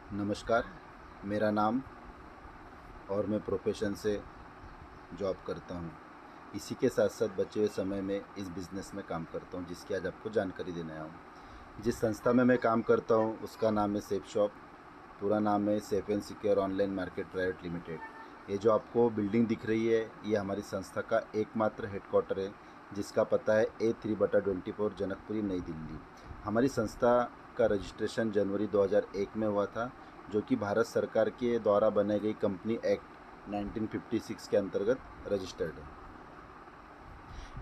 नमस्कार, मेरा नाम और मैं प्रोफेशन से जॉब करता हूँ। इसी के साथ-साथ बचे हुए समय में इस बिज़नेस में काम करता हूँ, जिसकी आज आपको जानकारी देने आया हूँ। जिस संस्था में मैं काम करता हूँ, उसका नाम है सेफ शॉप, पूरा नाम है safe and secure online market private limited. ये जो आपको बिल्डिंग दिख रही है, ये हमारी संस्था का एकमात्र हेडक्वार्टर है, जिसका पता है A3/24 जनकपुरी, नई दिल्ली। हमारी संस्था का रजिस्ट्रेशन जनवरी 2001 में हुआ था, जो कि भारत सरकार के द्वारा बनाई गई कंपनी एक्ट 1956 के अंतर्गत रजिस्टर्ड है।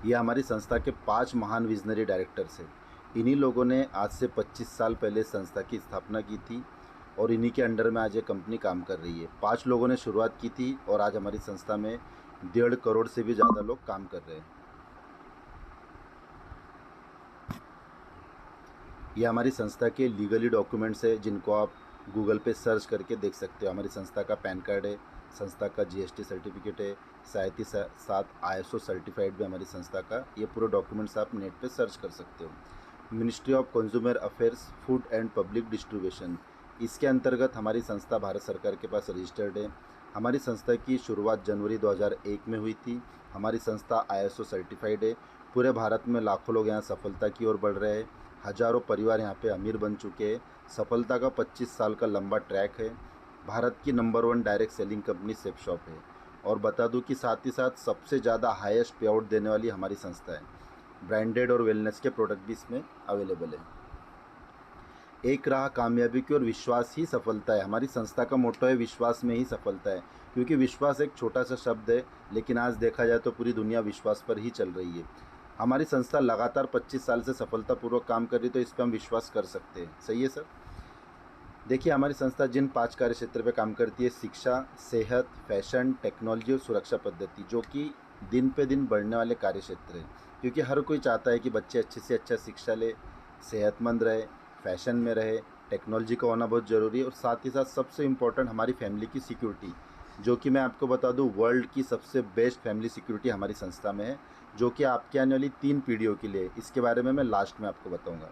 ये हमारी संस्था के 5 महान विजनरी डायरेक्टर्स हैं। इन्हीं लोगों ने आज से 25 साल पहले संस्था की स्थापना की थी और इन्हीं के अंडर में आज ये कंपनी काम कर रही है। 5 लोगों ने शुरुआत की थी और आज हमारी संस्था में 1.5 करोड़ से भी ज़्यादा लोग काम कर रहे हैं। ये हमारी संस्था के लीगली डॉक्यूमेंट्स है, जिनको आप गूगल पे सर्च करके देख सकते हो। हमारी संस्था का पैन कार्ड है, संस्था का जीएसटी सर्टिफिकेट है, साथ ही साथ आईएसओ सर्टिफाइड भी हमारी संस्था का। ये पूरे डॉक्यूमेंट्स आप नेट पे सर्च कर सकते हो। Ministry of consumer affairs, food and public distribution, इसके अंतर्गत हमारी संस्था भारत सरकार के पास रजिस्टर्ड है। हमारी संस्था की शुरुआत जनवरी 2001 में हुई थी। हमारी संस्था आईएसओ सर्टिफाइड है। पूरे भारत में लाखों लोग यहाँ सफलता की ओर बढ़ रहे हैं। हजारों परिवार यहाँ पे अमीर बन चुके हैं। सफलता का 25 साल का लंबा ट्रैक है। भारत की number 1 direct selling company safe shop है। और बता दूं कि साथ ही साथ सबसे ज़्यादा हाईएस्ट पे आउट देने वाली हमारी संस्था है। ब्रांडेड और वेलनेस के प्रोडक्ट भी इसमें अवेलेबल है। एक राह कामयाबी की और विश्वास ही सफलता है। हमारी संस्था का मोटो है विश्वास में ही सफलता है, क्योंकि विश्वास एक छोटा सा शब्द है, लेकिन आज देखा जाए तो पूरी दुनिया विश्वास पर ही चल रही है। हमारी संस्था लगातार 25 साल से सफलतापूर्वक काम कर रही है, तो इस पर हम विश्वास कर सकते हैं। सही है सर? देखिए, हमारी संस्था जिन 5 कार्य क्षेत्र पे काम करती है, शिक्षा, सेहत, फैशन, टेक्नोलॉजी और सुरक्षा पद्धति, जो कि दिन पे दिन बढ़ने वाले कार्य क्षेत्र हैं। क्योंकि हर कोई चाहता है कि बच्चे अच्छे से अच्छा शिक्षा ले, सेहतमंद रहे, फैशन में रहे, टेक्नोलॉजी का होना बहुत ज़रूरी है और साथ ही साथ सबसे इम्पोर्टेंट हमारी फैमिली की सिक्योरिटी, जो कि मैं आपको बता दूं वर्ल्ड की सबसे बेस्ट फैमिली सिक्योरिटी हमारी संस्था में है, जो कि आपके आने वाली 3 पीढ़ियों के लिए। इसके बारे में मैं लास्ट में आपको बताऊंगा,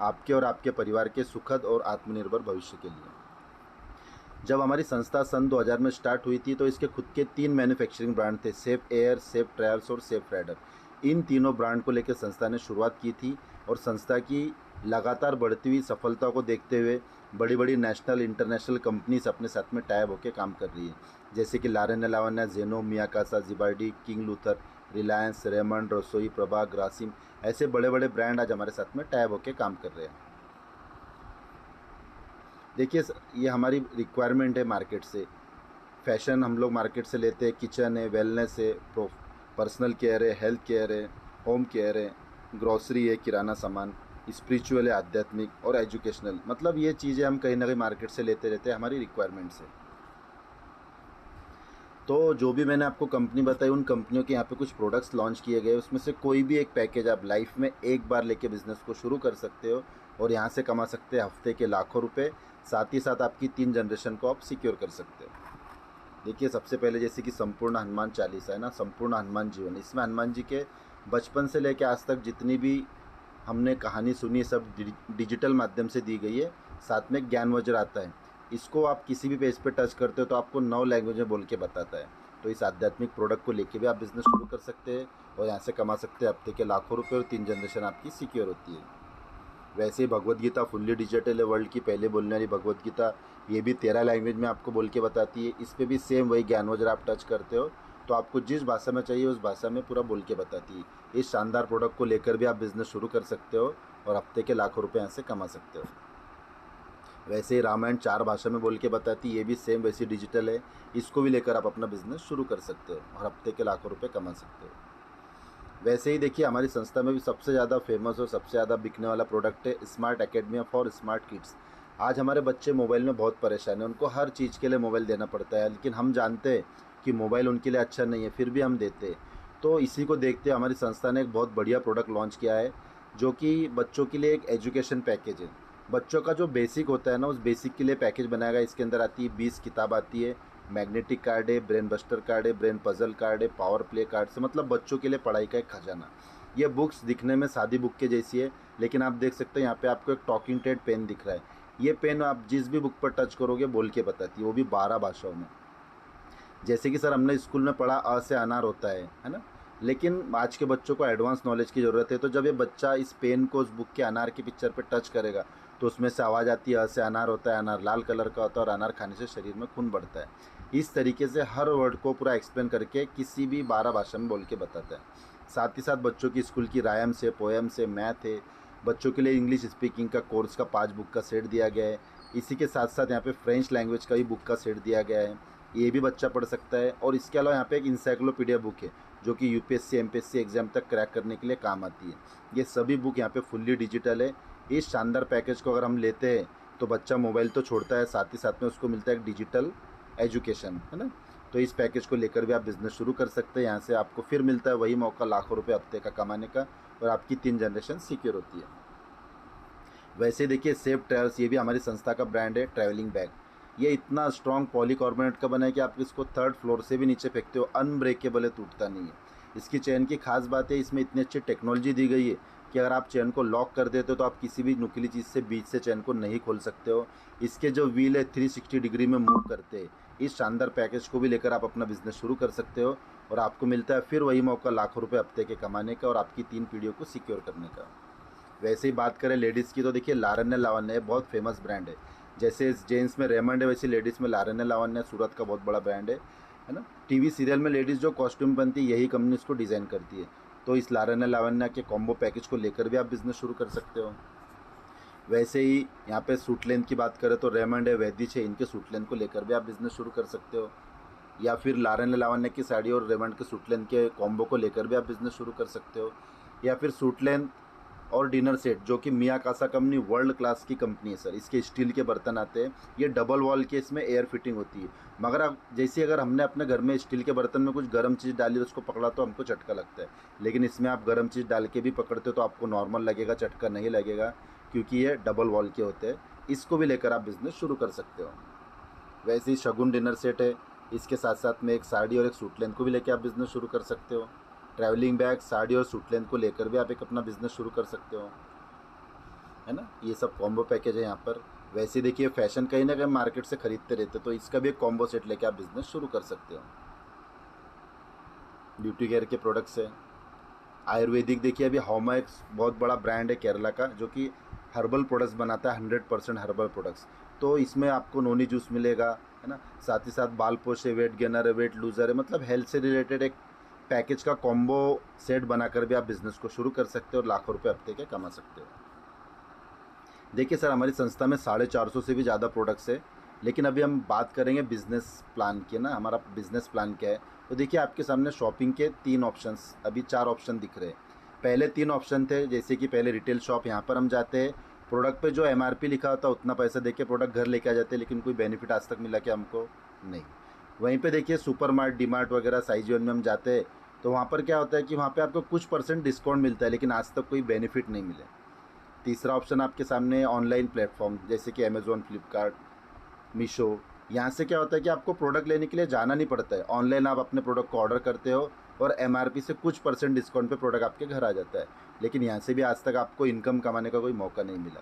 आपके और आपके परिवार के सुखद और आत्मनिर्भर भविष्य के लिए। जब हमारी संस्था सन 2000 में स्टार्ट हुई थी, तो इसके खुद के 3 मैन्युफैक्चरिंग ब्रांड थे, सेफ एयर, सेफ ट्रायल्स और सेफ राइडर। इन तीनों ब्रांड को लेकर संस्था ने शुरुआत की थी और संस्था की लगातार बढ़ती हुई सफलता को देखते हुए बड़ी बड़ी नेशनल इंटरनेशनल कंपनीज अपने साथ में टाइप होकर काम कर रही है, जैसे कि लारेन लावन्या, जेनो, मियाकासा, जिबार्डी, किंग लूथर, रिलायंस, रेमंड, रसोई, प्रभा, ग्रासिम। ऐसे बड़े बड़े ब्रांड आज हमारे साथ में टाइप होकर काम कर रहे हैं। देखिए ये हमारी रिक्वायरमेंट है मार्केट से। फैशन हम लोग मार्केट से लेते हैं, किचन है, वेलनेस है, पर्सनल केयर है, हेल्थ केयर है, होम केयर है, ग्रॉसरी है, किराना सामान, स्पिरिचुअल है, आध्यात्मिक और एजुकेशनल। मतलब ये चीज़ें हम कहीं ना कहीं मार्केट से लेते रहते हैं, हमारी रिक्वायरमेंट से। तो जो भी मैंने आपको कंपनी बताई, उन कंपनियों के यहाँ पे कुछ प्रोडक्ट्स लॉन्च किए गए, उसमें से कोई भी एक पैकेज आप लाइफ में एक बार लेके बिज़नेस को शुरू कर सकते हो और यहाँ से कमा सकते हैं हफ्ते के लाखों रुपए। साथ ही साथ आपकी 3 जनरेशन को आप सिक्योर कर सकते हो। देखिए, सबसे पहले जैसे कि संपूर्ण हनुमान चालीसा है ना, संपूर्ण हनुमान जीवन, इसमें हनुमान जी के बचपन से लेकर आज तक जितनी भी हमने कहानी सुनी, सब डिजिटल माध्यम से दी गई है। साथ में ज्ञान वज्र आता है, इसको आप किसी भी पेज पे टच करते हो तो आपको 9 लैंग्वेज में बोल के बताता है। तो इस आध्यात्मिक प्रोडक्ट को लेके भी आप बिज़नेस शुरू कर सकते हैं और यहाँ से कमा सकते हैं हफ्ते के लाखों रुपए और 3 जनरेशन आपकी सिक्योर होती है। वैसे ही भगवत गीता फुल्ली डिजिटल है, वर्ल्ड की पहले बोलने वाली भगवत गीता। ये भी 13 लैंग्वेज में आपको बोल के बताती है। इस पर भी सेम वही ज्ञान वज्र आप टच करते हो तो आपको जिस भाषा में चाहिए उस भाषा में पूरा बोल के बताती है। इस शानदार प्रोडक्ट को लेकर भी आप बिज़नेस शुरू कर सकते हो और हफ्ते के लाखों रुपए यहाँ से कमा सकते हो। वैसे ही रामायण 4 भाषा में बोल के बताती है, ये भी सेम वैसी डिजिटल है। इसको भी लेकर आप अपना बिज़नेस शुरू कर सकते हो और हफ्ते के लाखों रुपए कमा सकते हो। वैसे ही देखिए, हमारी संस्था में भी सबसे ज़्यादा फेमस और सबसे ज़्यादा बिकने वाला प्रोडक्ट है smart academy for smart kids. आज हमारे बच्चे मोबाइल में बहुत परेशान हैं, उनको हर चीज़ के लिए मोबाइल देना पड़ता है, लेकिन हम जानते हैं कि मोबाइल उनके लिए अच्छा नहीं है, फिर भी हम देते हैं। तो इसी को देखते हुए हमारी संस्था ने एक बहुत बढ़िया प्रोडक्ट लॉन्च किया है, जो कि बच्चों के लिए एक एजुकेशन पैकेज है। बच्चों का जो बेसिक होता है ना, उस बेसिक के लिए पैकेज बनाया गया। इसके अंदर आती है 20 किताब आती है, मैग्नेटिक कार्ड है, ब्रेन बस्टर कार्ड है, ब्रेन पजल कार्ड है, पावर प्ले कार्ड से, मतलब बच्चों के लिए पढ़ाई का एक खजाना। ये बुक्स दिखने में सादी बुक के जैसी है, लेकिन आप देख सकते हैं यहाँ पे आपको एक टॉकिंग टेड पेन दिख रहा है। ये पेन आप जिस भी बुक पर टच करोगे बोल के बताती है, वो भी 12 भाषाओं में। जैसे कि सर हमने स्कूल में पढ़ा अ से अनार होता है ना, लेकिन आज के बच्चों को एडवांस नॉलेज की ज़रूरत है। तो जब ये बच्चा इस पेन को उस बुक के अनार की पिक्चर पे टच करेगा तो उसमें से आवाज़ आती है, अ से अनार होता है, अनार लाल कलर का होता है और अनार खाने से शरीर में खून बढ़ता है। इस तरीके से हर वर्ड को पूरा एक्सप्लेन करके किसी भी 12 भाषा में बोल के बताता है। साथ ही साथ बच्चों की स्कूल की रायम्स है, पोएम्स है, मैथ है, बच्चों के लिए इंग्लिश स्पीकिंग का कोर्स का 5 बुक का सेट दिया गया है। इसी के साथ साथ यहाँ पे फ्रेंच लैंग्वेज का भी बुक का सेट दिया गया है, ये भी बच्चा पढ़ सकता है। और इसके अलावा यहाँ पे एक इंसाइक्लोपीडिया बुक है जो कि यूपीएससी एमपीएससी एग्जाम तक क्रैक करने के लिए काम आती है। ये सभी बुक यहाँ पे फुल्ली डिजिटल है। इस शानदार पैकेज को अगर हम लेते हैं तो बच्चा मोबाइल तो छोड़ता है, साथ ही साथ में उसको मिलता है एक डिजिटल एजुकेशन, है ना। तो इस पैकेज को लेकर भी आप बिज़नेस शुरू कर सकते हैं। यहाँ से आपको फिर मिलता है वही मौका लाखों रुपए हफ्ते का कमाने का, और आपकी 3 जनरेशन सिक्योर होती है। वैसे देखिए सेफ ट्रैवल्स, ये भी हमारी संस्था का ब्रांड है, ट्रैवलिंग बैग। ये इतना स्ट्रॉन्ग पॉलीकार्बोनेट का बना है कि आप इसको 3rd फ्लोर से भी नीचे फेंकते हो, अनब्रेकेबल है, टूटता नहीं है। इसकी चेन की खास बात है, इसमें इतनी अच्छी टेक्नोलॉजी दी गई है कि अगर आप चेन को लॉक कर देते हो तो आप किसी भी नुकीली चीज़ से बीच से चेन को नहीं खोल सकते हो। इसके जो व्हील है 360 डिग्री में मूव करते हैं। इस शानदार पैकेज को भी लेकर आप अपना बिजनेस शुरू कर सकते हो, और आपको मिलता है फिर वही मौका लाखों रुपये हफ्ते के कमाने का और आपकी 3 पीढ़ियों को सिक्योर करने का। वैसे ही बात करें लेडीज़ की तो देखिए लारन्य लावण्य बहुत फेमस ब्रांड है। जैसे जेंट्स में रेमंड है, वैसे लेडीज़ में लारन्य लावण्य सूरत का बहुत बड़ा ब्रांड है ना। टीवी सीरियल में लेडीज़ जो कॉस्ट्यूम बनती है यही कंपनी इसको डिज़ाइन करती है। तो इस लारन्य लावण्य के कॉम्बो पैकेज को लेकर भी आप बिज़नेस शुरू कर सकते हो। वैसे ही यहाँ पे सूट लेंथ की बात करें तो रेमंड है, वैदिश है, इनके सूट लेंथ को लेकर भी आप बिज़नेस शुरू कर सकते हो। या फिर लारन्य लावण्य की साड़ी और रेमंड के सूट लेंथ के कॉम्बो को लेकर भी आप बिज़नेस शुरू कर सकते हो। या फिर सूट लेंथ और डिनर सेट, जो कि मिया कासा कंपनी वर्ल्ड क्लास की कंपनी है सर, इसके स्टील के बर्तन आते हैं। ये डबल वॉल के, इसमें एयर फिटिंग होती है। मगर अब जैसे अगर हमने अपने घर में स्टील के बर्तन में कुछ गर्म चीज़ डाली उसको पकड़ा तो हमको झटका लगता है, लेकिन इसमें आप गर्म चीज़ डाल के भी पकड़ते हो तो आपको नॉर्मल लगेगा, झटका नहीं लगेगा, क्योंकि ये डबल वॉल के होते हैं। इसको भी लेकर आप बिज़नेस शुरू कर सकते हो। वैसे ही शगुन डिनर सेट है, इसके साथ साथ में एक साड़ी और एक सूट लेंथ को भी लेकर आप बिज़नेस शुरू कर सकते हो। ट्रैवलिंग बैग, साड़ी और सूट लेंथ को लेकर भी आप एक अपना बिज़नेस शुरू कर सकते हो, है ना। ये सब कॉम्बो पैकेज है यहाँ पर। वैसे देखिए फैशन कहीं ना कहीं मार्केट से खरीदते रहते, तो इसका भी एक कॉम्बो सेट लेके आप बिज़नेस शुरू कर सकते हो। ब्यूटी केयर के प्रोडक्ट्स है। आयुर्वेदिक देखिए अभी हॉमाइक्स बहुत बड़ा ब्रांड है केरला का, जो कि हर्बल प्रोडक्ट्स बनाता है, 100% हर्बल प्रोडक्ट्स। तो इसमें आपको नोनी जूस मिलेगा, है ना। साथ ही साथ बाल पोश है, वेट गेनर है, वेट लूज़र है, मतलब हेल्थ से रिलेटेड एक पैकेज का कॉम्बो सेट बनाकर भी आप बिज़नेस को शुरू कर सकते हो और लाखों रुपए हफ्ते के कमा सकते हो। देखिए सर हमारी संस्था में 450 से भी ज़्यादा प्रोडक्ट्स है, लेकिन अभी हम बात करेंगे बिज़नेस प्लान की ना, हमारा बिज़नेस प्लान क्या है। तो देखिए आपके सामने शॉपिंग के 3 ऑप्शंस, अभी 4 ऑप्शन दिख रहे हैं। पहले 3 ऑप्शन थे, जैसे कि पहले रिटेल शॉप, यहाँ पर हम जाते हैं, प्रोडक्ट पे जो एमआरपी लिखा होता है उतना पैसा दे के प्रोडक्ट घर लेके आ जाते हैं, लेकिन कोई बेनिफिट आज तक मिला क्या हमको? नहीं। वहीं पे देखिए सुपर मार्ट, डी मार्ट वगैरह साइज में हम जाते हैं, तो वहाँ पर क्या होता है कि वहाँ पे आपको कुछ % डिस्काउंट मिलता है, लेकिन आज तक कोई बेनिफिट नहीं मिले। तीसरा ऑप्शन आपके सामने ऑनलाइन प्लेटफॉर्म, जैसे कि अमेज़ॉन, फ्लिपकार्ट, मीशो। यहाँ से क्या होता है कि आपको प्रोडक्ट लेने के लिए जाना नहीं पड़ता है, ऑनलाइन आप अपने प्रोडक्ट को ऑर्डर करते हो और एमआरपी से कुछ % डिस्काउंट पे प्रोडक्ट आपके घर आ जाता है। लेकिन यहाँ से भी आज तक आपको इनकम कमाने का कोई मौका नहीं मिला।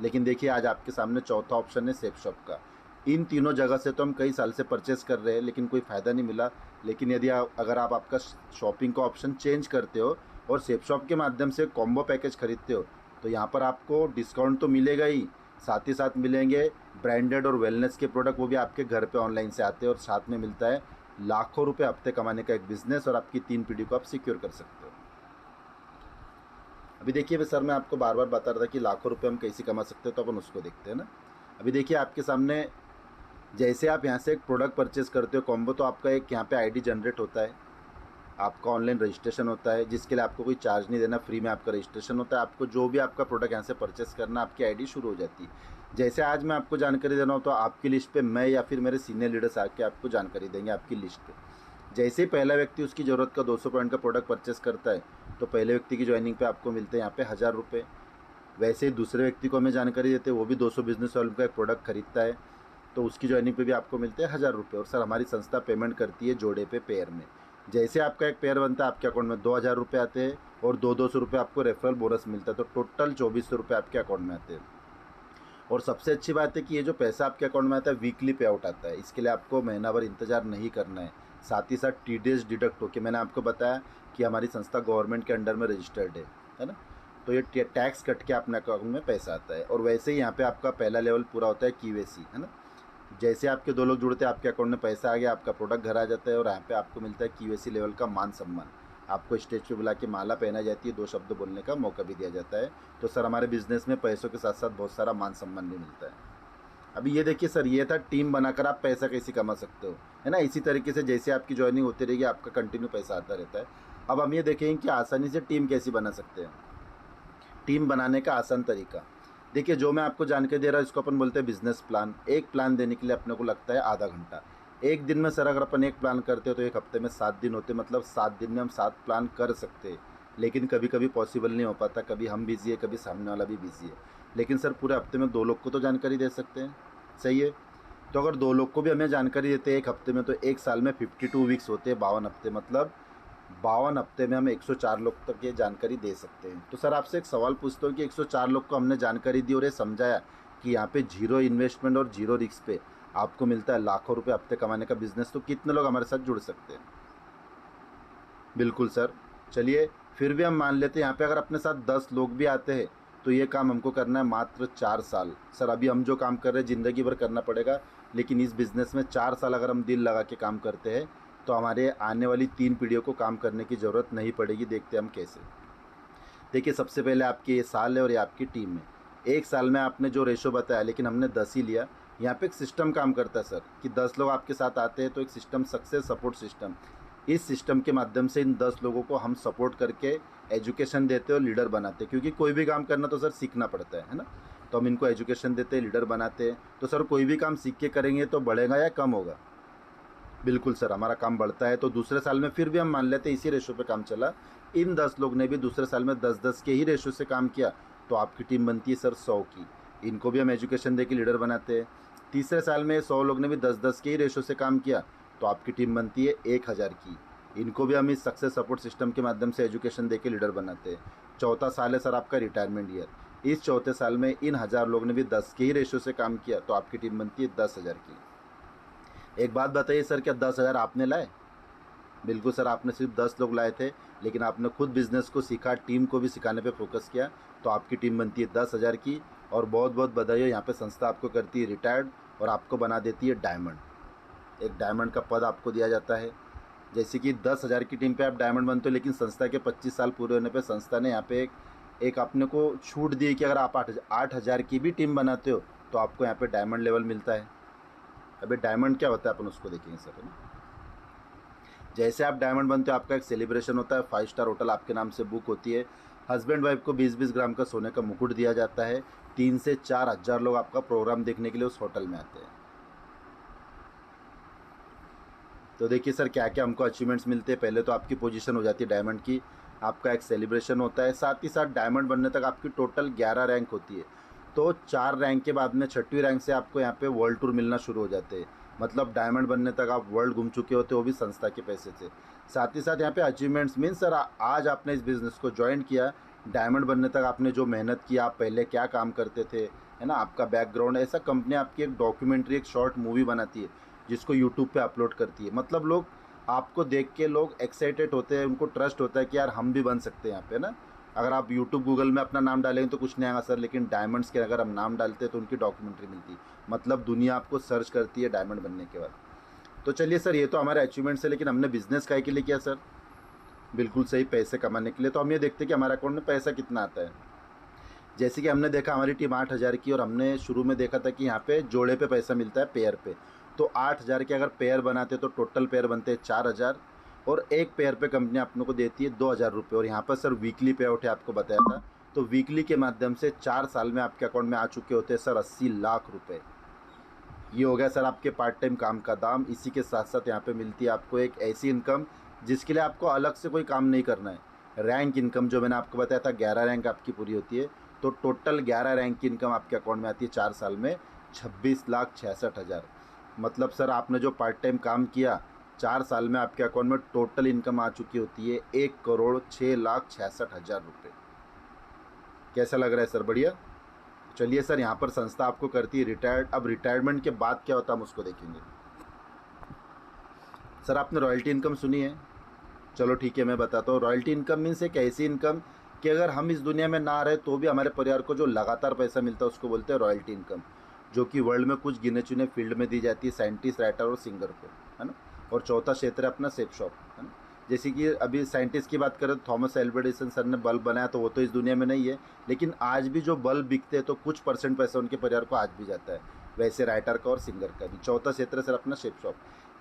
लेकिन देखिए आज आपके सामने चौथा ऑप्शन है सेफ शॉप का। इन तीनों जगह से तो हम कई साल से परचेस कर रहे हैं, लेकिन कोई फ़ायदा नहीं मिला। लेकिन यदि अगर आप आपका शॉपिंग का ऑप्शन चेंज करते हो और सेफ शॉप के माध्यम से कॉम्बो पैकेज खरीदते हो, तो यहाँ पर आपको डिस्काउंट तो मिलेगा ही, साथ ही साथ मिलेंगे ब्रांडेड और वेलनेस के प्रोडक्ट, वो भी आपके घर पे ऑनलाइन से आते हैं, और साथ में मिलता है लाखों रुपए हफ्ते कमाने का एक बिज़नेस, और आपकी 3 पीढ़ी को आप सिक्योर कर सकते हो। अभी देखिए सर मैं आपको बार बार बता रहा था कि लाखों रुपए हम कैसे कमा सकते हैं, तो अपन उसको देखते हैं ना। अभी देखिए आपके सामने, जैसे आप यहाँ से एक प्रोडक्ट परचेस करते हो कॉम्बो, तो आपका एक यहाँ पे आईडी जनरेट होता है, आपका ऑनलाइन रजिस्ट्रेशन होता है, जिसके लिए आपको कोई चार्ज नहीं देना, फ्री में आपका रजिस्ट्रेशन होता है। आपको जो भी आपका प्रोडक्ट यहाँ से परचेस करना, आपकी आईडी शुरू हो जाती है। जैसे आज मैं आपको जानकारी दे रहा हूँ, तो आपकी लिस्ट पे मैं या फिर मेरे सीनियर लीडर्स आके आपको जानकारी देंगे आपकी लिस्ट पे। जैसे ही पहला व्यक्ति उसकी ज़रूरत का 200 पॉइंट का प्रोडक्ट परचेस करता है, तो पहले व्यक्ति की ज्वाइनिंग पे आपको मिलते हैं यहाँ पे 1000 रुपये। वैसे ही दूसरे व्यक्ति को हमें जानकारी देते हैं, वो भी 200 बिजनेस वालों का एक प्रोडक्ट खरीदता है, तो उसकी ज्वाइनिंग पे भी आपको मिलते हैं 1000 रुपये। और सर हमारी संस्था पेमेंट करती है जोड़े पे, पेयर में। जैसे आपका एक पेयर बनता है, आपके अकाउंट में 2000 रुपये आते हैं और 200 रुपये आपको रेफरल बोनस मिलता है, तो टोटल 2400 रुपये आपके अकाउंट में आते हैं। और सबसे अच्छी बात है कि ये जो पैसा आपके अकाउंट में आता है वीकली पे आउट आता है, इसके लिए आपको महीना भर इंतज़ार नहीं करना है। साथ ही साथ टीडीएस डिडक्ट होकर, मैंने आपको बताया कि हमारी संस्था गवर्नमेंट के अंडर में रजिस्टर्ड है ना, तो ये टैक्स कट के अपने अकाउंट में पैसा आता है। और वैसे ही यहाँ पे आपका पहला लेवल पूरा होता है KYC, है ना। जैसे आपके 2 लोग जुड़ते हैं, आपके अकाउंट में पैसा आ गया, आपका प्रोडक्ट घर आ जाता है और यहाँ पे आपको मिलता है KYC लेवल का मान सम्मान। आपको स्टेज पे बुला के माला पहना जाती है, 2 शब्द बोलने का मौका भी दिया जाता है। तो सर हमारे बिजनेस में पैसों के साथ साथ बहुत सारा मान सम्मान भी मिलता है। अभी ये देखिए सर, ये था टीम बनाकर आप पैसा कैसे कमा सकते हो, है ना। इसी तरीके से जैसे आपकी ज्वाइनिंग होती रहेगी, आपका कंटिन्यू पैसा आता रहता है। अब हम ये देखेंगे कि आसानी से टीम कैसे बना सकते हैं। टीम बनाने का आसान तरीका देखिए, जो मैं आपको जानकारी दे रहा हूँ इसको अपन बोलते हैं बिजनेस प्लान। एक प्लान देने के लिए अपने को लगता है आधा घंटा। एक दिन में सर अगर अपन एक प्लान करते हो तो एक हफ्ते में 7 दिन होते, मतलब 7 दिन में हम 7 प्लान कर सकते हैं। लेकिन कभी कभी पॉसिबल नहीं हो पाता, कभी हम बिजी है, कभी सामने वाला भी बिजी है। लेकिन सर पूरे हफ्ते में 2 लोग को तो जानकारी दे सकते हैं, सही है। तो अगर 2 लोग को भी हमें जानकारी देते हैं एक हफ्ते में, तो एक साल में 52 वीक्स होते हैं, 52 हफ्ते, मतलब 52 हफ्ते में हम 104 लोग तक ये जानकारी दे सकते हैं। तो सर आपसे एक सवाल पूछता हूँ कि 104 लोग को हमने जानकारी दी और ये समझाया कि यहाँ पे जीरो इन्वेस्टमेंट और जीरो रिस्क पे आपको मिलता है लाखों रुपए हफ्ते कमाने का बिजनेस, तो कितने लोग हमारे साथ जुड़ सकते हैं? बिल्कुल सर। चलिए फिर भी हम मान लेते हैं यहाँ पे अगर अपने साथ 10 लोग भी आते हैं तो ये काम हमको करना है मात्र 4 साल। सर अभी हम जो काम कर रहे हैं ज़िंदगी भर करना पड़ेगा, लेकिन इस बिज़नेस में 4 साल अगर हम दिल लगा के काम करते हैं तो हमारे आने वाली 3 पीढ़ियों को काम करने की ज़रूरत नहीं पड़ेगी। देखते हैं हम कैसे। देखिए सबसे पहले आपकी ये साल है और ये आपकी टीम है। एक साल में आपने जो रेशो बताया, लेकिन हमने 10 ही लिया। यहाँ पे एक सिस्टम काम करता है सर, कि 10 लोग आपके साथ आते हैं तो एक सिस्टम, सक्सेस सपोर्ट सिस्टम। इस सिस्टम के माध्यम से इन 10 लोगों को हम सपोर्ट करके एजुकेशन देते हैं और लीडर बनाते हैं, क्योंकि कोई भी काम करना तो सर सीखना पड़ता है ना। तो हम इनको एजुकेशन देते हैं, लीडर बनाते हैं। तो सर कोई भी काम सीख के करेंगे तो बढ़ेगा या कम होगा? बिल्कुल सर, हमारा काम बढ़ता है। तो दूसरे साल में फिर भी हम मान लेते हैं इसी रेशो पे काम चला, इन 10 लोग ने भी दूसरे साल में 10-10 के ही रेशो से काम किया, तो आपकी टीम बनती है सर 100 की। इनको भी हम एजुकेशन दे के लीडर बनाते हैं। तीसरे साल में 100 लोग ने भी 10-10 के ही रेशो से काम किया, तो आपकी टीम बनती है 1000 की। इनको भी हम इस सक्सेस सपोर्ट सिस्टम के माध्यम से एजुकेशन दे के लीडर बनाते हैं। चौथा साल है सर आपका रिटायरमेंट ईयर। इस चौथे साल में इन 1000 लोग ने भी 10 के ही रेशो से काम किया, तो आपकी टीम बनती है 10,000 की। एक बात बताइए सर, क्या 10,000 आपने लाए? बिल्कुल सर, आपने सिर्फ 10 लोग लाए थे, लेकिन आपने खुद बिजनेस को सीखा, टीम को भी सिखाने पे फोकस किया, तो आपकी टीम बनती है 10,000 की। और बहुत बहुत बधाई हो, यहाँ पे संस्था आपको करती है रिटायर्ड और आपको बना देती है डायमंड। एक डायमंड का पद आपको दिया जाता है। जैसे कि 10,000 की टीम पे आप डायमंड बनते हो, लेकिन संस्था के 25 साल पूरे होने पे संस्था ने यहाँ पे एक आपने को छूट दी है कि अगर आप 8,000 की भी टीम बनाते हो तो आपको यहाँ पे डायमंड लेवल मिलता है। अभी डायमंड क्या होता है अपन उसको देखेंगे सर, है ना। जैसे आप डायमंड बनते हो आपका एक सेलिब्रेशन होता है, 5 स्टार होटल आपके नाम से बुक होती है, हस्बैंड वाइफ को 20-20 ग्राम का सोने का मुकुट दिया जाता है, 3 से 4 हज़ार लोग आपका प्रोग्राम देखने के लिए उस होटल में आते हैं। तो देखिए सर क्या क्या हमको अचीवमेंट्स मिलते हैं। पहले तो आपकी पोजीशन हो जाती है डायमंड की, आपका एक सेलिब्रेशन होता है, साथ ही साथ डायमंड बनने तक आपकी टोटल 11 रैंक होती है। तो 4 रैंक के बाद में 6वीं रैंक से आपको यहाँ पे वर्ल्ड टूर मिलना शुरू हो जाते हैं। मतलब डायमंड बनने तक आप वर्ल्ड घूम चुके होते हो, वो भी संस्था के पैसे से। साथ ही साथ यहाँ पे अचीवमेंट्स मीन्स सर आज आपने इस बिज़नेस को ज्वाइन किया, डायमंड बनने तक आपने जो मेहनत की, आप पहले क्या काम करते थे, है ना, आपका बैकग्राउंड, ऐसा कंपनी आपकी एक डॉक्यूमेंट्री, एक शॉर्ट मूवी बनाती है जिसको यूट्यूब पे अपलोड करती है। मतलब लोग आपको देख के लोग एक्साइटेड होते हैं, उनको ट्रस्ट होता है कि यार हम भी बन सकते हैं यहाँ पे ना। अगर आप यूट्यूब गूगल में अपना नाम डालेंगे तो कुछ नहीं आएगा सर, लेकिन डायमंड्स के अगर हम नाम डालते हैं तो उनकी डॉक्यूमेंट्री मिलती है। मतलब दुनिया आपको सर्च करती है डायमंड बनने के बाद। तो चलिए सर, ये तो हमारे अचीवमेंट्स है, लेकिन हमने बिजनेस काहे के लिए किया सर? बिल्कुल सही, पैसे कमाने के लिए। तो हम ये देखते हैं कि हमारे अकाउंट में पैसा कितना आता है। जैसे कि हमने देखा हमारी टीम 8,000 की, और हमने शुरू में देखा था कि यहाँ पे जोड़े पे पैसा मिलता है, पेयर पे। तो 8,000 के अगर पेयर बनाते तो टोटल पेयर बनते हैं 4,000, और एक पेयर पे कंपनी अपनों को देती है 2,000 रुपये। और यहाँ पर सर वीकली पे आउट है, आपको बताया था। तो वीकली के माध्यम से 4 साल में आपके अकाउंट में आ चुके होते हैं सर 80 लाख रुपये। ये हो गया सर आपके पार्ट टाइम काम का दाम। इसी के साथ साथ यहाँ पे मिलती है आपको एक ऐसी इनकम जिसके लिए आपको अलग से कोई काम नहीं करना है। रैंक इनकम जो मैंने आपको बताया था, 11 रैंक आपकी पूरी होती है, तो टोटल 11 रैंक की इनकम आपके अकाउंट में आती है 4 साल में 26,66,000। मतलब सर आपने जो पार्ट टाइम काम किया, 4 साल में आपके अकाउंट में टोटल इनकम आ चुकी होती है 1,06,66,000 रुपये। कैसा लग रहा है सर? बढ़िया। चलिए सर, यहाँ पर संस्था आपको करती है रिटायर्ड। अब रिटायरमेंट के बाद क्या होता है हम उसको देखेंगे। सर आपने रॉयल्टी इनकम सुनी है? चलो ठीक है, मैं बताता हूँ। रॉयल्टी इनकम मीन्स एक ऐसी इनकम कि अगर हम इस दुनिया में ना रहे तो भी हमारे परिवार को जो लगातार पैसा मिलता है उसको बोलते हैं रॉयल्टी इनकम, जो कि वर्ल्ड में कुछ गिने चुने फील्ड में दी जाती है, साइंटिस्ट, राइटर और सिंगर को, है ना। और चौथा क्षेत्र है अपना सेफ शॉप, है ना। जैसे कि अभी साइंटिस्ट की बात करें तो थॉमस एल्वा एडिसन सर ने बल्ब बनाया, तो वो तो इस दुनिया में नहीं है, लेकिन आज भी जो बल्ब बिकते हैं तो कुछ परसेंट पैसा उनके परिवार को आज भी जाता है। वैसे राइटर का और सिंगर का भी। चौथा क्षेत्र सर अपना शेप शॉप।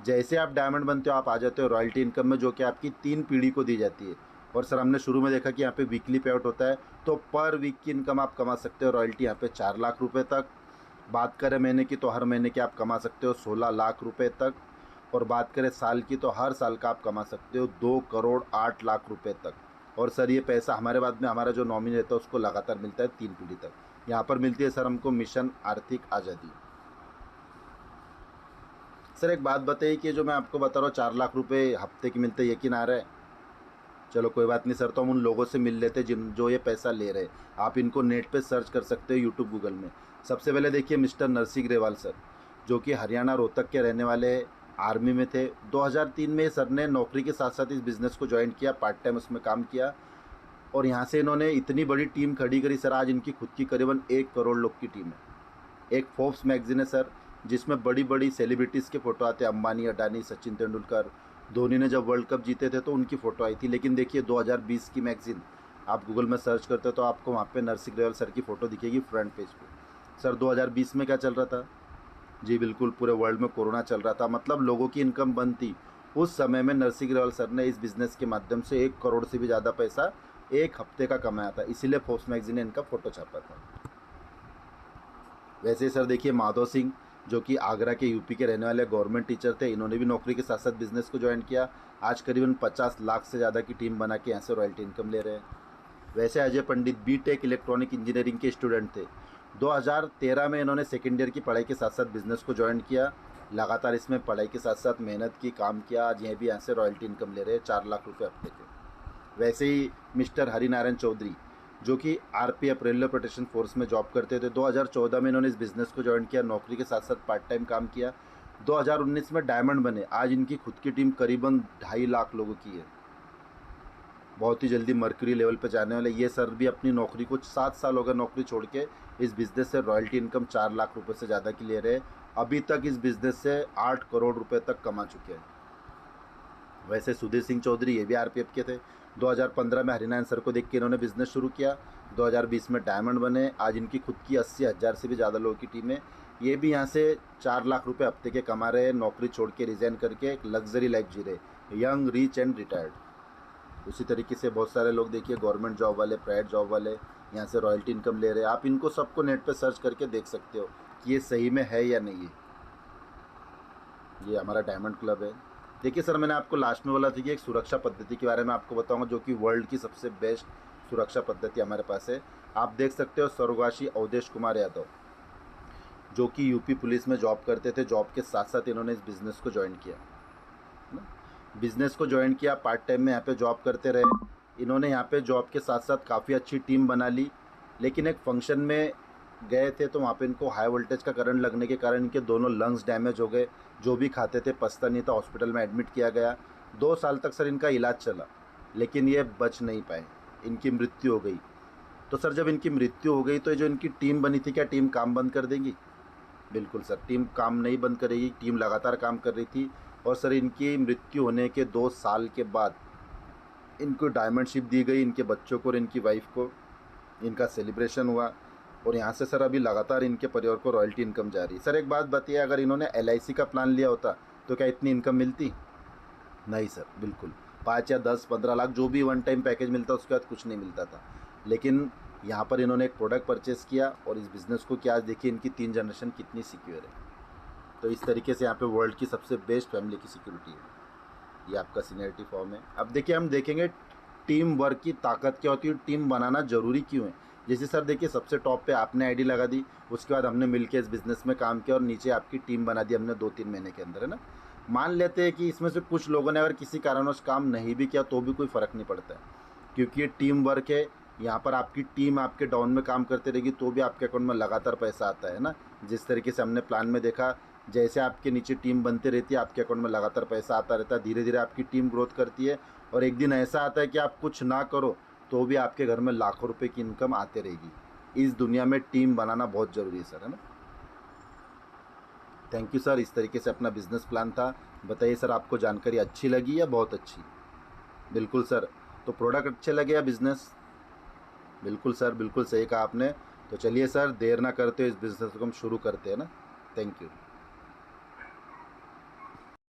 जैसे आप डायमंड बनते हो आप आ जाते हो रॉयल्टी इनकम में, जो कि आपकी 3 पीढ़ी को दी जाती है। और सर हमने शुरू में देखा कि यहाँ पे वीकली पे आउट होता है, तो पर वीक की इनकम आप कमा सकते हो रॉयल्टी यहाँ पे 4 लाख रुपए तक। बात करें महीने की तो हर महीने की आप कमा सकते हो 16 लाख रुपए तक। और बात करें साल की तो हर साल का आप कमा सकते हो 2 करोड़ 8 लाख रुपए तक। और सर ये पैसा हमारे बाद में हमारा जो नॉमिनी रहता है उसको लगातार मिलता है 3 पीढ़ी तक। यहाँ पर मिलती है सर हमको मिशन आर्थिक आज़ादी। सर एक बात बताइए कि जो मैं आपको बता रहा हूँ 4 लाख रुपए हफ्ते की मिलते, यकीन आ रहा है? चलो कोई बात नहीं सर, तो हम उन लोगों से मिल लेते जिन जो ये पैसा ले रहे हैं। आप इनको नेट पे सर्च कर सकते हो, यूट्यूब गूगल में। सबसे पहले देखिए मिस्टर नरसिंह ग्रेवाल सर, जो कि हरियाणा रोहतक के रहने वाले, आर्मी में थे। 2003 में सर ने नौकरी के साथ साथ इस बिज़नेस को ज्वाइन किया, पार्ट टाइम उसमें काम किया। और यहाँ से इन्होंने इतनी बड़ी टीम खड़ी करी सर, आज इनकी खुद की करीबन 1 करोड़ लोग की टीम है। एक फोर्ब्स मैगजीन है सर, जिसमें बड़ी बड़ी सेलिब्रिटीज़ के फ़ोटो आते हैं, अंबानी, अडानी, सचिन तेंदुलकर। धोनी ने जब वर्ल्ड कप जीते थे तो उनकी फ़ोटो आई थी। लेकिन देखिए 2020 की मैगज़ीन आप गूगल में सर्च करते हो तो आपको वहाँ पे नरसिंह ग्रेवाल सर की फ़ोटो दिखेगी फ्रंट पेज पे। सर 2020 में क्या चल रहा था? जी बिल्कुल, पूरे वर्ल्ड में कोरोना चल रहा था, मतलब लोगों की इनकम बंद थी। उस समय में नरसिंह ग्रेवाल सर ने इस बिज़नेस के माध्यम से 1 करोड़ से भी ज़्यादा पैसा एक हफ्ते का कमाया था, इसीलिए फोर्ब्स मैगजीन ने इनका फ़ोटो छापा था। वैसे ही सर देखिए माधव सिंह, जो कि आगरा के यूपी के रहने वाले गवर्नमेंट टीचर थे, इन्होंने भी नौकरी के साथ साथ बिजनेस को ज्वाइन किया। आज करीबन 50 लाख से ज़्यादा की टीम बना के यहाँ से रॉयल्टी इनकम ले रहे हैं। वैसे अजय पंडित बीटेक इलेक्ट्रॉनिक इंजीनियरिंग के स्टूडेंट थे। 2013 में इन्होंने सेकेंड ईयर की पढ़ाई के साथ साथ बिजनेस को ज्वाइन किया। लगातार इसमें पढ़ाई के साथ साथ मेहनत की, काम किया। आज यह भी यहाँ से रॉयल्टी इनकम ले रहे हैं 4 लाख रुपये हफ्ते के। वैसे ही मिस्टर हरिनारायण चौधरी, जो कि आरपीएफ रेलवे प्रोटेक्शन फोर्स में जॉब करते थे। 2014 में इन्होंने इस बिज़नेस को ज्वाइन किया, नौकरी के साथ साथ पार्ट टाइम काम किया। 2019 में डायमंड बने। आज इनकी खुद की टीम करीबन 2.5 लाख लोगों की है। बहुत ही जल्दी मर्क्यूरी लेवल पर जाने वाले ये सर भी अपनी नौकरी को 7 साल हो गए नौकरी छोड़ के इस बिज़नेस से रॉयल्टी इनकम 4 लाख रुपये से ज़्यादा की ले रहे हैं। अभी तक इस बिज़नेस से 8 करोड़ रुपये तक कमा चुके हैं। वैसे सुधीर सिंह चौधरी, ये भी आरपीएफ के थे। 2015 में हरिनारायण सर को देख के इन्होंने बिज़नेस शुरू किया। 2020 में डायमंड बने। आज इनकी खुद की 80,000 से भी ज़्यादा लोगों की टीम है। ये भी यहाँ से 4 लाख रुपए हफ्ते के कमा रहे हैं, नौकरी छोड़ के रिज़ाइन करके एक लग्जरी लाइफ जी रहे, यंग, रिच एंड रिटायर्ड। उसी तरीके से बहुत सारे लोग देखिए गवर्नमेंट जॉब वाले, प्राइवेट जॉब वाले यहाँ से रॉयल्टी इनकम ले रहे हैं। आप इनको सबको नेट पर सर्च करके देख सकते हो कि ये सही में है या नहीं है। ये हमारा डायमंड क्लब है। देखिए सर, मैंने आपको लास्ट में बोला था कि एक सुरक्षा पद्धति के बारे में आपको बताऊंगा, जो कि वर्ल्ड की सबसे बेस्ट सुरक्षा पद्धति हमारे पास है। आप देख सकते हो स्वर्गवासी अवधेश कुमार यादव, जो कि यूपी पुलिस में जॉब करते थे। जॉब के साथ साथ इन्होंने इस बिज़नेस को ज्वाइन किया, बिज़नेस को ज्वाइन किया, पार्ट टाइम में यहाँ पे जॉब करते रहे। इन्होंने यहाँ पे जॉब के साथ साथ काफ़ी अच्छी टीम बना ली। लेकिन एक फंक्शन में गए थे तो वहाँ पे इनको हाई वोल्टेज का करंट लगने के कारण इनके दोनों लंग्स डैमेज हो गए। जो भी खाते थे पचता नहीं था, हॉस्पिटल में एडमिट किया गया। 2 साल तक सर इनका इलाज चला, लेकिन ये बच नहीं पाए, इनकी मृत्यु हो गई। तो सर जब इनकी मृत्यु हो गई तो ये जो इनकी टीम बनी थी, क्या टीम काम बंद कर देगी? बिल्कुल सर, टीम काम नहीं बंद करेगी। टीम लगातार काम कर रही थी। और सर इनकी मृत्यु होने के 2 साल के बाद इनको डायमंड शिप दी गई, इनके बच्चों को और इनकी वाइफ को। इनका सेलिब्रेशन हुआ और यहाँ से सर अभी लगातार इनके परिवार को रॉयल्टी इनकम जा रही है। सर एक बात बताइए, अगर इन्होंने LIC का प्लान लिया होता तो क्या इतनी इनकम मिलती? नहीं सर, बिल्कुल। 5 या 10, 15 लाख जो भी वन टाइम पैकेज मिलता उसके बाद कुछ नहीं मिलता था। लेकिन यहाँ पर इन्होंने एक प्रोडक्ट परचेस किया और इस बिज़नेस को क्या, आज देखिए इनकी 3 जनरेशन कितनी सिक्योर है। तो इस तरीके से यहाँ पे वर्ल्ड की सबसे बेस्ट फैमिली की सिक्योरिटी है। ये आपका सीनियरिटी फॉर्म है। अब देखिए हम देखेंगे टीम वर्क की ताकत क्या होती है, टीम बनाना ज़रूरी क्यों है। जैसे सर देखिए सबसे टॉप पे आपने आईडी लगा दी, उसके बाद हमने मिलके इस बिज़नेस में काम किया और नीचे आपकी टीम बना दी हमने 2-3 महीने के अंदर, है ना। मान लेते हैं कि इसमें से कुछ लोगों ने अगर किसी कारणवश काम नहीं भी किया तो भी कोई फ़र्क नहीं पड़ता है, क्योंकि ये टीम वर्क है। यहाँ पर आपकी टीम आपके डाउन में काम करती रहेगी तो भी आपके अकाउंट में लगातार पैसा आता है ना। जिस तरीके से हमने प्लान में देखा, जैसे आपके नीचे टीम बनती रहती है आपके अकाउंट में लगातार पैसा आता रहता है, धीरे धीरे आपकी टीम ग्रोथ करती है और एक दिन ऐसा आता है कि आप कुछ ना करो तो भी आपके घर में लाखों रुपए की इनकम आते रहेगी। इस दुनिया में टीम बनाना बहुत ज़रूरी है सर, है ना। थैंक यू सर, इस तरीके से अपना बिजनेस प्लान था। बताइए सर, आपको जानकारी अच्छी लगी या बहुत अच्छी? बिल्कुल सर। तो प्रोडक्ट अच्छे लगे या बिजनेस? बिल्कुल सर, बिल्कुल सही कहा आपने। तो चलिए सर, देर ना करते हुए इस बिज़नेस को हम शुरू करते हैं ना। Thank you.